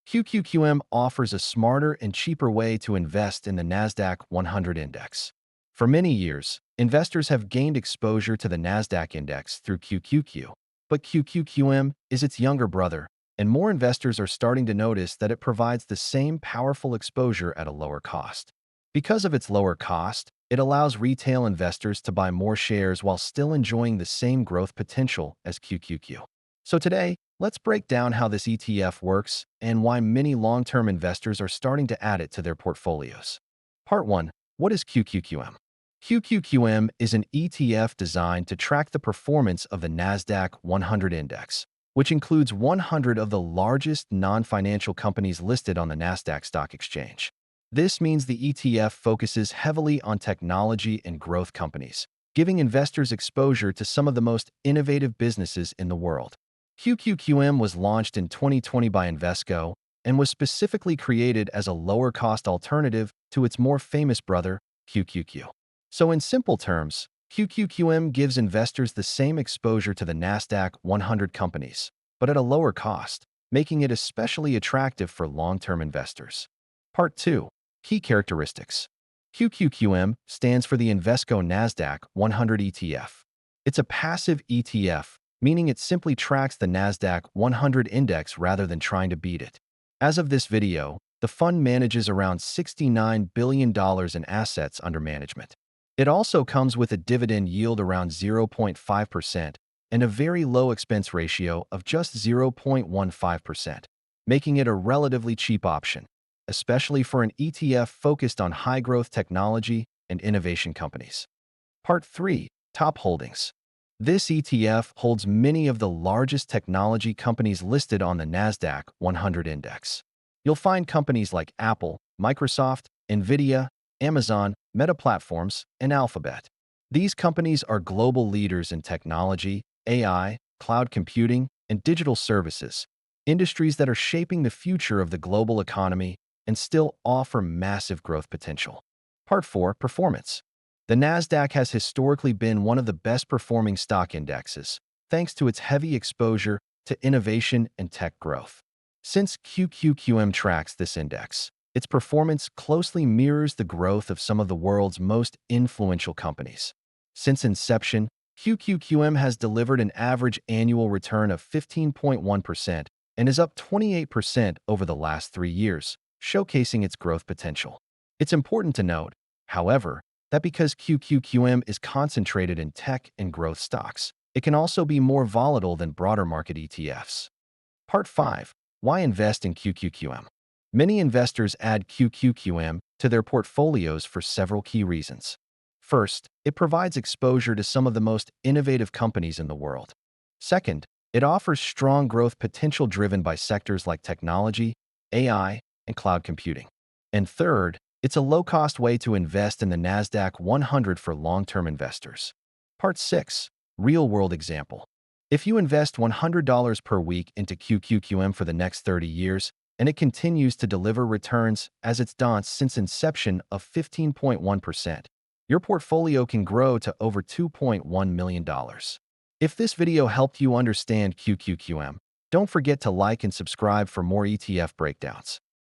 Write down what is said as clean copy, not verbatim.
QQQM offers a smarter and cheaper way to invest in the NASDAQ-100 index. For many years, investors have gained exposure to the NASDAQ index through QQQ, but QQQM is its younger brother, and more investors are starting to notice that it provides the same powerful exposure at a lower cost. Because of its lower cost, it allows retail investors to buy more shares while still enjoying the same growth potential as QQQ. So today, let's break down how this ETF works and why many long-term investors are starting to add it to their portfolios. Part 1. What is QQQM? QQQM is an ETF designed to track the performance of the NASDAQ-100 Index, which includes 100 of the largest non-financial companies listed on the NASDAQ stock exchange. This means the ETF focuses heavily on technology and growth companies, giving investors exposure to some of the most innovative businesses in the world. QQQM was launched in 2020 by Invesco and was specifically created as a lower-cost alternative to its more famous brother, QQQ. So in simple terms, QQQM gives investors the same exposure to the NASDAQ 100 companies, but at a lower cost, making it especially attractive for long-term investors. Part 2. Key characteristics. QQQM stands for the Invesco NASDAQ-100 ETF. It's a passive ETF, meaning it simply tracks the NASDAQ-100 index rather than trying to beat it. As of this video, the fund manages around $69 billion in assets under management. It also comes with a dividend yield around 0.5% and a very low expense ratio of just 0.15%, making it a relatively cheap option, especially for an ETF focused on high-growth technology and innovation companies. Part 3. Top holdings. This ETF holds many of the largest technology companies listed on the NASDAQ-100 index. You'll find companies like Apple, Microsoft, Nvidia, Amazon, Meta Platforms, and Alphabet. These companies are global leaders in technology, AI, cloud computing, and digital services, industries that are shaping the future of the global economy and still offer massive growth potential. Part 4. Performance. The NASDAQ has historically been one of the best-performing stock indexes, thanks to its heavy exposure to innovation and tech growth. Since QQQM tracks this index, its performance closely mirrors the growth of some of the world's most influential companies. Since inception, QQQM has delivered an average annual return of 15.1% and is up 28% over the last 3 years, showcasing its growth potential. It's important to note, however, that because QQQM is concentrated in tech and growth stocks, it can also be more volatile than broader market ETFs. Part 5. Why invest in QQQM? Many investors add QQQM to their portfolios for several key reasons. First, it provides exposure to some of the most innovative companies in the world. Second, it offers strong growth potential driven by sectors like technology, AI, and cloud computing. And third, it's a low-cost way to invest in the NASDAQ 100 for long-term investors. Part 6. Real-world example. If you invest $100 per week into QQQM for the next 30 years, and it continues to deliver returns as it's done since inception of 15.1%, your portfolio can grow to over $2.1 million. If this video helped you understand QQQM, don't forget to like and subscribe for more ETF breakdowns.